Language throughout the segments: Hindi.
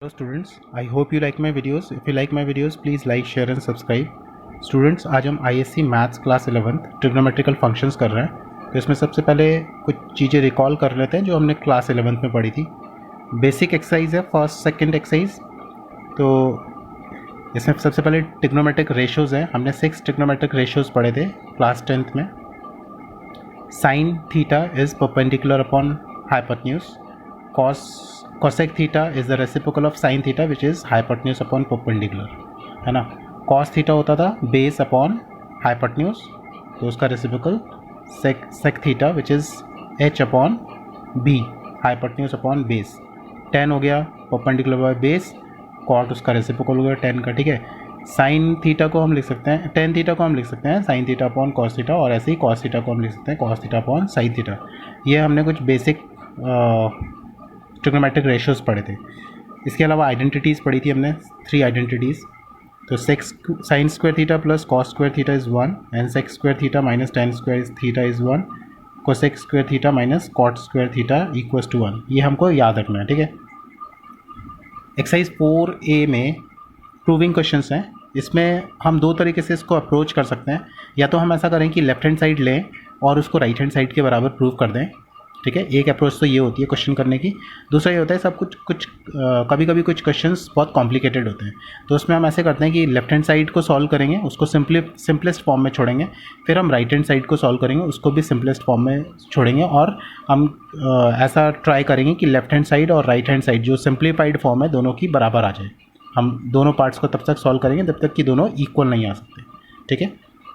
Hello students, I hope you like my videos. If you like my videos, please like, share and subscribe. Students, आज हम ISC maths class 11th trigonometrical functions कर रहे हैं। तो इसमें सबसे पहले कुछ चीज़ें रिकॉल कर लेते हैं जो हमने क्लास 11th में पढ़ी थी। बेसिक एक्सरसाइज है, फर्स्ट सेकंड एक्सरसाइज। तो इसमें सबसे पहले ट्रिग्नोमेट्रिक रेशियोज़ हैं। हमने 6 ट्रिग्नोमेट्रिक रेशियोज़ पढ़े थे क्लास 10th में। Sine theta is perpendicular upon hypotenuse. cosec theta is the reciprocal of sine theta which is hypotenuse upon perpendicular, है ना। cos थीटा होता था बेस अपॉन हाइपोटेन्यूज, तो उसका reciprocal sec theta which is h upon b, hypotenuse upon base. tan हो गया परपेंडिकुलर बाय बेस, cot उसका रेसिप्रोकल हो गया tan का, ठीक है। साइन थीटा को हम लिख सकते हैं, tan थीटा को हम लिख सकते हैं sine theta upon cos theta, और ऐसे ही cos थीटा को हम लिख सकते हैं cos theta upon sine theta. ये हमने कुछ बेसिक ट्रिग्नोमेट्रिक रेशियोज़ पढ़े थे। इसके अलावा आइडेंटिटीज़ पढ़ी थी हमने, 3 आइडेंटिटीज़। तो sine square theta plus cos square theta is 1 and sec square theta minus tan square theta is 1, cosec square theta minus cot square theta equals to 1। ये हमको याद रखना है, ठीक है। एक्सरसाइज 4A में प्रूविंग क्वेश्चंस हैं। इसमें हम दो तरीके से इसको अप्रोच कर सकते हैं। या तो हम ऐसा करें कि लेफ्ट हैंड साइड लें और उसको राइट हैंड साइड के बराबर प्रूव कर दें, ठीक है। एक अप्रोच तो ये होती है क्वेश्चन करने की। दूसरा ये होता है सब कुछ कभी कभी कुछ क्वेश्चंस बहुत कॉम्प्लिकेटेड होते हैं, तो उसमें हम ऐसे करते हैं कि लेफ्ट हैंड साइड को सॉल्व करेंगे, उसको सिंपलेस्ट फॉर्म में छोड़ेंगे, फिर हम राइट हैंड साइड को सॉल्व करेंगे, उसको भी सिंपलेस्ट फॉर्म में छोड़ेंगे, और हम ऐसा ट्राई करेंगे कि लेफ्ट हैंड साइड और राइट हैंड साइड जो सिंप्लीफाइड फॉर्म है दोनों की बराबर आ जाए। हम दोनों पार्ट्स को तब तक सॉल्व करेंगे जब तक कि दोनों इक्वल नहीं आ सकते, ठीक है।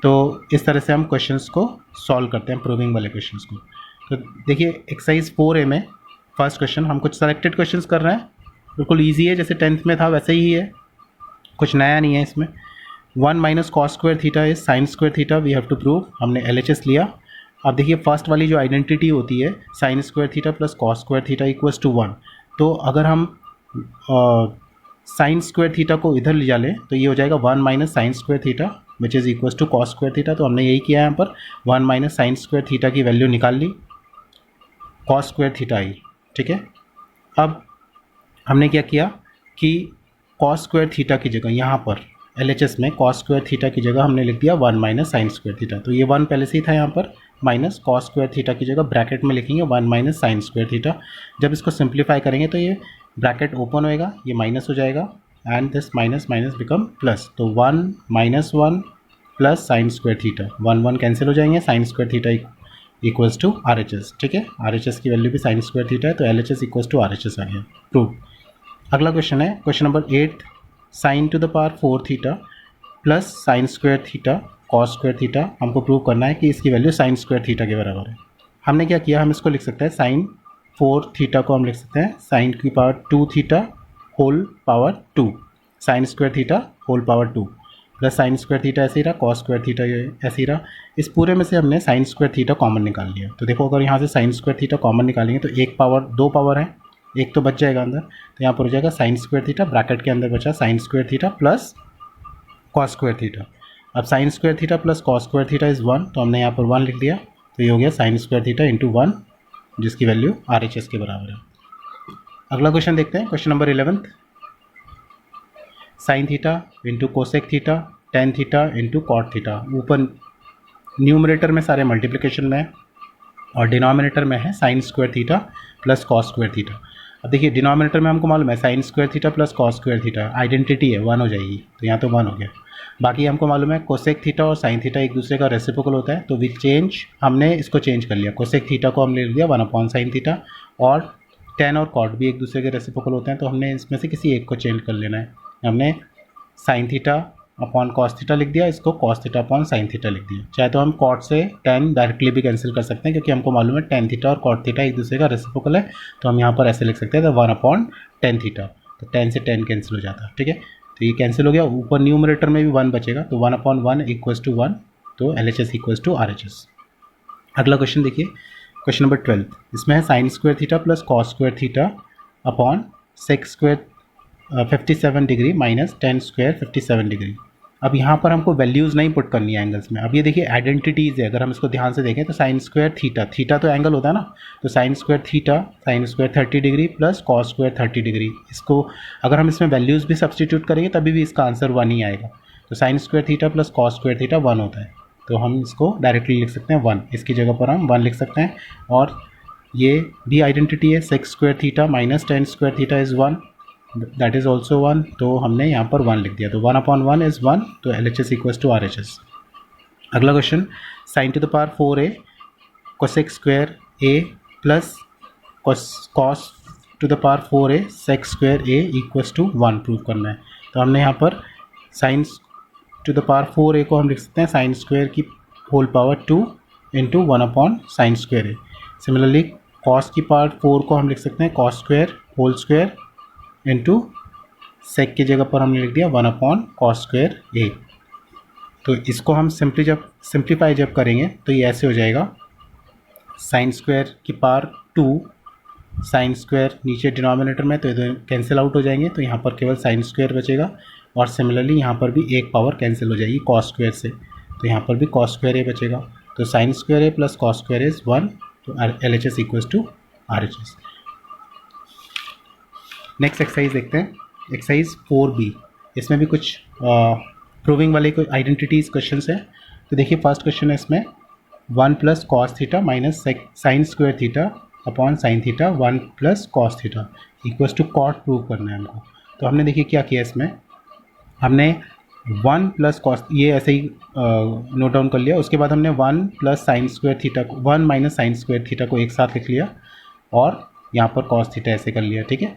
तो इस तरह से हम क्वेश्चंस को सॉल्व करते हैं, प्रूविंग वाले क्वेश्चंस को। तो देखिए एक्सरसाइज 4A में फर्स्ट क्वेश्चन हम कुछ सेलेक्टेड क्वेश्चंस कर रहे हैं, बिल्कुल इजी है, जैसे 10th में था वैसे ही है, कुछ नया नहीं है इसमें। 1 minus cos square theta is sine square theta, we have to prove. हमने LHS लिया। अब देखिए फर्स्ट वाली जो आइडेंटिटी होती है sine square theta plus cos square theta equals to 1, तो अगर हम साइन स्क्वायर थीटा को इधर ले जा लें तो ये हो जाएगा 1 minus sine square theta which is equals to cos square theta. तो हमने यही किया है यहाँ पर, 1 माइनस साइन स्क्वायर थीटा की वैल्यू निकाल ली, कॉस स्क्वायर थीटा आई, ठीक है। अब हमने क्या किया कि कॉस स्क्वायर थीटा की जगह यहाँ पर LHS में कॉस स्क्वायर थीटा की जगह हमने लिख दिया 1 माइनस साइन स्क्वायर थीटा। तो ये 1 पहले से ही था यहाँ पर, माइनस कॉस स्क्वायर थीटा की जगह ब्रैकेट में लिखेंगे 1 माइनस साइन स्क्वायर थीटा। जब इसको सिंप्लीफाई करेंगे तो ये ब्रैकेट ओपन होएगा, ये माइनस हो जाएगा, and this minus minus become plus. तो 1 minus 1 plus sine square theta, 1 1 cancel हो जाएंगे, sine square theta equals to RHS, ठीक है। RHS की वैल्यू भी साइन स्क्वायर थीटा है, तो LHS इक्वल्स टू RHS आ गया, प्रूव। अगला क्वेश्चन है question number 8, sign to the power 4 theta plus sine square theta cos square theta. हमको प्रूव करना है कि इसकी वैल्यू साइन स्क्वायर थीटा के बराबर है। हमने क्या किया, हम इसको लिख सकते हैं साइन 4 थीटा को हम लिख सकते हैं साइन की power 2 theta whole power 2, sine square theta whole power 2 plus sine square theta ऐसे ही रहा, कॉस स्क्वायर थीटा ऐसे ही रहा। इस पूरे में से हमने साइन स्क्वायर थीटा कॉमन निकाल लिया। तो देखो अगर यहाँ से साइन स्क्वायर थीटा कॉमन निकालेंगे तो एक पावर 2 पावर है, एक तो बच जाएगा अंदर, तो यहाँ पर हो जाएगा साइन स्क्वायर थीटा, ब्रैकेट के अंदर बचा sine square theta plus cos square theta. अब sine square theta plus cos square theta is 1, तो हमने यहाँ पर 1 लिख दिया, तो ये हो गया साइन स्क्वायर थीटा इंटू 1, जिसकी वैल्यू RHS के बराबर है। अगला क्वेश्चन देखते हैं, question number 11, sine theta into cosec theta tan theta into cot theta. ऊपर न्यूमरेटर में सारे मल्टीप्लिकेशन में है और डिनोमिनेटर में है sine square theta plus cos square theta. अब देखिए डिनोमिनेटर में हमको मालूम है sine square theta plus cos square theta, identity है 1 हो जाएगी, तो यहाँ तो 1 हो गया। बाकी हमको मालूम है कोसेक थीटा और साइन थीटा एक दूसरे का रेसिप्रोकल होता है, तो हमने इसको चेंज कर लिया, कोसेक थीटा को हमने ले लिया 1 अपॉन साइन थीटा, और टेन और कॉट भी एक दूसरे के रेसिप्रोकल होते हैं, तो हमने इसमें से किसी एक को चेंज कर लेना है। हमने sine theta upon cos theta लिख दिया, इसको cos theta upon sine theta लिख दिया। चाहे तो हम कॉट से टेन डायरेक्टली भी कैंसिल कर सकते हैं, क्योंकि हमको मालूम है टेन थीटा और कॉट थीटा एक दूसरे का रेसिप्रोकल है, तो हम यहाँ पर ऐसे लिख सकते हैं 1 अपॉन टेन थीटा, तो 10 से 10 कैंसिल हो जाता है, ठीक है। तो ये कैंसिल हो गया, ऊपर न्यूमरेटर में भी 1 बचेगा, तो 1 अपॉन 1 इक्वल्स टू 1, तो LHS इक्वल्स टू RHS। अगला क्वेश्चन देखिए, क्वेश्चन नंबर 12, इसमें है sine square theta plus cos square theta upon sec square 57 degree minus tan square 57 degree. अब यहाँ पर हमको वैल्यूज़ नहीं पुट करनी है एंगल्स में। अब ये देखिए आइडेंटिटीज़ है, अगर हम इसको ध्यान से देखें तो साइन स्क्वायर थीटा, थीटा तो एंगल होता है ना, तो sine square theta, sine square 30 degree plus cos square 30 degree, इसको अगर हम इसमें वैल्यूज़ भी सब्सटीट्यूट करेंगे तभी भी इसका आंसर 1 ही आएगा। तो sine square theta plus cos square theta 1 होता है, तो हम इसको डायरेक्टली लिख सकते हैं 1, इसकी जगह पर हम 1 लिख सकते हैं। और ये भी आइडेंटिटी है, sex square theta minus tan square theta is 1, that is also 1, तो हमने यहाँ पर 1 लिख दिया, तो 1/1 इज़ 1, तो LHS इक्वल्स टू RHS। अगला question, sine to the power 4a cosec square a plus cos to the power 4a sec square a equals to 1 prove करना है। तो हमने यहाँ पर sign to the power 4a को हम लिख सकते हैं साइन स्क्वायर की होल पावर 2 इंटू 1/साइन स्क्वायर a। सिमिलरली कॉस की पावर 4 को हम लिख सकते हैं cos square whole square into sec की जगह पर हमने लिख दिया 1/कॉस स्क्वायर ए। तो इसको हम सिंप्लीफाई जब करेंगे तो ये ऐसे हो जाएगा, साइन स्क्वायर की पावर 2 साइन स्क्वायर नीचे डिनोमिनेटर में, तो ये कैंसिल आउट हो जाएंगे, तो यहाँ पर केवल साइन स्क्वायर बचेगा। और सिमिलरली यहाँ पर भी एक पावर कैंसिल हो जाएगी कॉस स्क्वायर से, तो यहाँ पर भी कॉस स्क्वायर ए बचेगा। तो sine square A plus cos square is 1, तो LHS equals to RHS। Next exercise देखते हैं, एक्सरसाइज 4B। इसमें भी कुछ प्रूविंग वाले कोई आइडेंटिटीज़ क्वेश्चन है। तो देखिए फर्स्ट क्वेश्चन है इसमें 1 plus cos theta minus sine square theta upon sine theta 1 plus cos theta equals to cot prove करना है हमको। तो हमने देखिए क्या किया इसमें, हमने 1 प्लस कॉस, ये ऐसे ही नोट डाउन कर लिया, उसके बाद हमने 1 प्लस साइन स्क्वायर थीटा को 1 माइनस साइन स्क्वायर थीटा को एक साथ लिख लिया और यहाँ पर कॉस थीटा ऐसे कर लिया, ठीक है।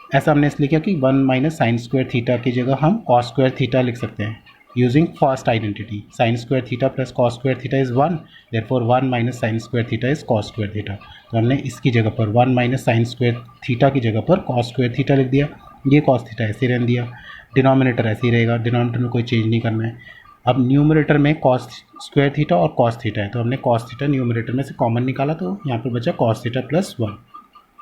ऐसा हमने इसलिए किया कि 1 माइनस साइन स्क्वायर थीटा की जगह हम कॉस स्क्वायर थीटा लिख सकते हैं using first identity, sign square theta plus cos square theta is 1, therefore 1 minus sine square theta is cos square theta. तो हमने इसकी जगह पर 1 माइनस साइन स्क्वायर थीटा की जगह पर कॉस स्क्वायर थीटा लिख दिया, ये कॉस थीटा ऐसे रहने दिया, डिनोमिनेटर ऐसे ही रहेगा, डिनोमिनेटर में कोई चेंज नहीं करना है। अब न्यूमरेटर में कॉस स्क्वायर थीटा और कॉस थीटा है, तो हमने कॉस थीटा न्यूमरेटर में से कॉमन निकाला, तो यहाँ पर बचा कॉस थीटा प्लस 1,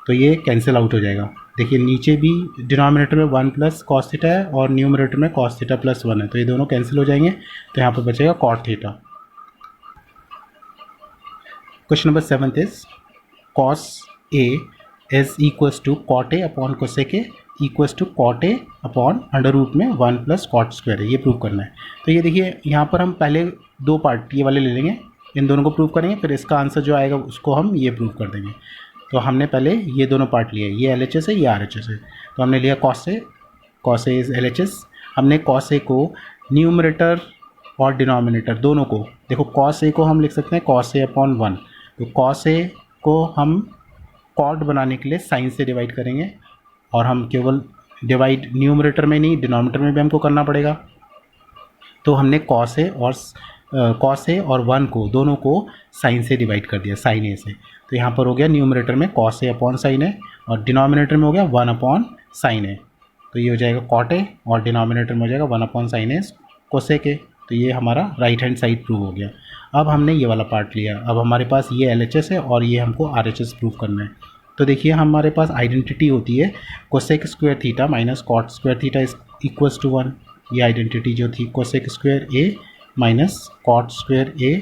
तो ये कैंसिल आउट हो जाएगा। देखिए नीचे भी डिनोमिनेटर में 1 प्लस कॉस थीटा है और न्यूमरेटर में कॉस थीटा प्लस 1 है, तो ये दोनों कैंसिल हो जाएंगे, तो यहाँ पर बचेगा cot theta. Question number 7 is cos A is equals to cot A upon cosec A equals to cot A upon under root में 1 प्लस कॉट स्क्वायर है, ये प्रूव करना है। तो ये देखिए यहाँ पर हम पहले दो पार्ट ये वाले ले लेंगे, इन दोनों को प्रूव करेंगे, फिर इसका आंसर जो आएगा उसको हम ये प्रूव कर देंगे। तो हमने पहले ये दोनों पार्ट लिए, ये LHS है, ये RHS है। तो हमने लिया कॉस ए इज़ LHS। हमने कॉस ए को न्यूमरेटर और डिनोमिनेटर दोनों को, देखो कॉस ए को हम लिख सकते हैं कॉस ए अपॉन 1, तो कॉस ए को हम कॉट बनाने के लिए साइन से डिवाइड करेंगे, और हम केवल डिवाइड न्यूमरेटर में नहीं डिनोमिनेटर में भी हमको करना पड़ेगा। तो हमने कॉस ए और 1 को दोनों को साइन से डिवाइड कर दिया, साइन ए से। तो यहाँ पर हो गया न्यूमरेटर में कॉस ए अपॉन साइन ए और डिनोमिनेटर में हो गया 1 अपॉन साइन ए, तो ये हो जाएगा कॉट ए और डिनोमिनेटर में हो जाएगा 1 अपॉन साइन ए कोसेक ए। तो ये हमारा राइट हैंड साइड प्रूव हो गया। अब हमने ये वाला पार्ट लिया, अब हमारे पास ये LHS है और ये हमको RHS प्रूव करना है। तो देखिए हमारे पास आइडेंटिटी होती है cosec square theta minus cot square theta is equals to 1। ये आइडेंटिटी जो थी cosec square A minus cot square A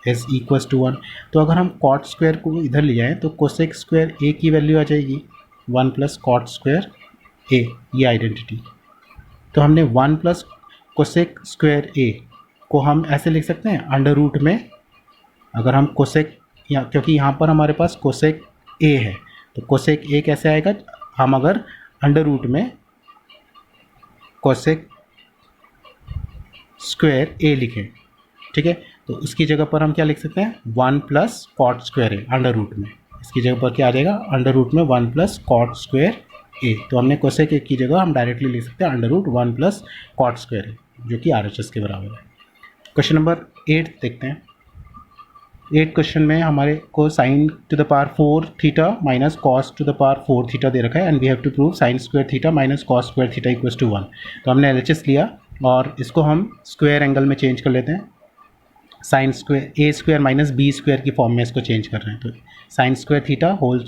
is equals to 1। तो अगर हम कॉट स्क्वायर को इधर ले जाएँ तो कोसेक स्क्वायर ए की वैल्यू आ जाएगी 1 प्लस कॉट स्क्वायर ए, ये आइडेंटिटी। तो हमने 1 प्लस कोसेक स्क्वायर ए को हम ऐसे लिख सकते हैं अंडर रूट में, अगर हम कोसेक क्योंकि यहाँ पर हमारे पास कोसेक ए है, तो कोसेक ए कैसे आएगा, हम अगर अंडर रूट में कोसेक स्क्वायर ए लिखें, ठीक है, तो उसकी जगह पर हम क्या लिख सकते हैं 1 plus cot square A under root में, इसकी जगह पर क्या आ जाएगा अंडर रूट में 1 प्लस कॉट स्क्वायर ए। तो हमने कोसेक ए की जगह हम डायरेक्टली लिख सकते हैं under root 1 plus cot square a, जो कि RHS के बराबर है। क्वेश्चन नंबर 8 देखते हैं। 8 क्वेश्चन में हमारे को sine to the power 4 theta minus cos to the power 4 theta दे रखा है and we have to prove sine square theta minus cos square theta equals to 1। तो हमने LHS लिया और इसको हम स्क्वायर एंगल में चेंज कर लेते हैं, sine square A square minus B square की फॉर्म में इसको चेंज कर रहे हैं। तो sine square theta whole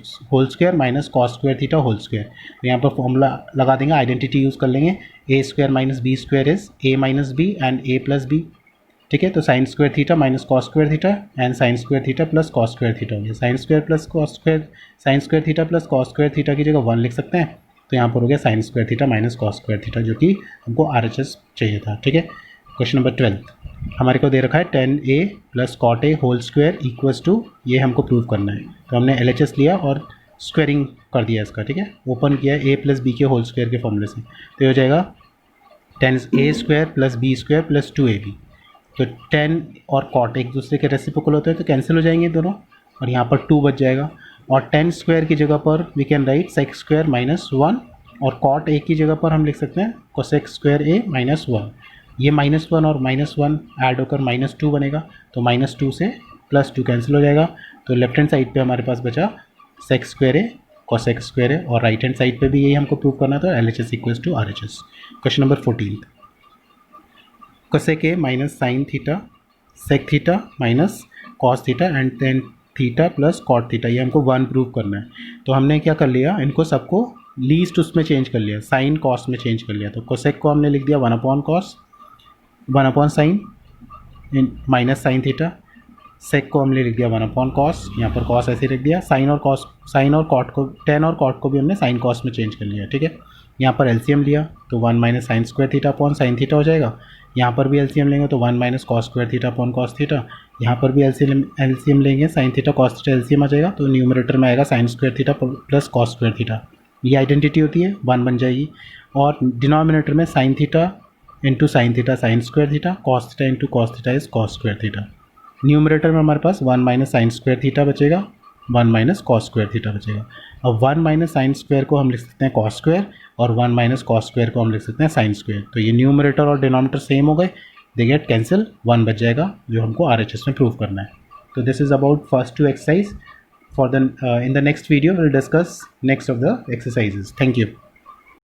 square minus cos square theta whole square. तो यहाँ पर फॉर्मूला लगा देंगे, आइडेंटिटी यूज़ कर लेंगे, a square minus B square is a minus b and a plus b. ठीक है, तो sine square theta minus cos square theta and sine square theta plus cos square theta हो गया। Sine square plus cos square, sine square theta plus cos square theta की जगह 1 लिख सकते हैं, तो यहाँ पर हो गया sine square theta minus cos square theta, जो कि हमको RHS चाहिए था। ठीक है, क्वेश्चन नंबर 12 हमारे को दे रखा है 10a plus cot A whole square equals to, ये हमको प्रूव करना है। तो हमने LHS लिया और स्क्वेयरिंग कर दिया इसका। ठीक है, ओपन किया a प्लस बी के होल स्क्वायर के फॉर्मूले से, तो ये हो जाएगा 10a square plus B square plus 2ab। तो 10 और कॉट एक दूसरे के रेसिप्रोकल होते हैं तो कैंसिल हो जाएंगे दोनों, और यहाँ पर 2 बच जाएगा। और 10 स्क्वायर की जगह पर we can write sec square minus 1, और कॉट ए की जगह पर हम लिख सकते हैं कोसेक स्क्वायर ए माइनस 1। ये -1 और -1 ऐड होकर -2 बनेगा, तो -2 से +2 कैंसिल हो जाएगा। तो लेफ्ट हैंड साइड पे हमारे पास बचा सेक स्क्वायर ए कोसेक स्क्वायर ए, और राइट हैंड साइड पे भी यही हमको प्रूव करना था, LHS equals to RHS। Question number 14 cosec A minus sine theta sec theta minus cos theta and tan theta plus cot theta, ये हमको 1 प्रूव करना है। तो हमने क्या कर लिया, इनको सबको लीस्ट उसमें चेंज कर लिया, साइन कॉस में चेंज कर लिया। तो कोसेक को हमने लिख दिया 1 upon cos 1 upon sine minus sine theta, sec को हमने लिख दिया 1 अपॉन कॉस, यहाँ पर कॉस ऐसे लिख दिया, साइन और कॉस, साइन और कॉट को, टेन और कॉट को भी हमने साइन कॉस में चेंज कर लिया। ठीक है, यहाँ पर LCM लिया तो 1 minus sine square theta upon sine theta हो जाएगा। यहाँ पर भी LCM लेंगे तो 1 minus cos square theta upon cos theta, यहाँ पर भी LCM लेंगे, sine theta cos theta LCM आ जाएगा, तो न्यूमरेटर में आएगा sign square theta plus cos square theta, ये आइडेंटिटी होती है 1 बन जाएगी। और डिनोमिनेटर में sign theta into sine theta sine square theta, cos theta into cos theta is cos square theta. Numerator में हमारे पास 1 माइनस साइन स्क्वायर थीटा बचेगा, 1 माइनस कॉस स्क्वायर थीटा बचेगा। अब 1 माइनस साइन स्क्वायर को हम लिख सकते हैं कॉस स्क्वायर, और 1 माइनस कॉस स्क्वायर को हम लिख सकते हैं साइन स्क्वायर। तो ये न्यूमरेटर और डिनोमिनेटर सेम हो गए, दे गेट कैंसिल, 1 बच जाएगा जो हमको RHS में प्रूव करना है। तो this is about first 2 exercise. For the in the next video will discuss next of the exercises. Thank you.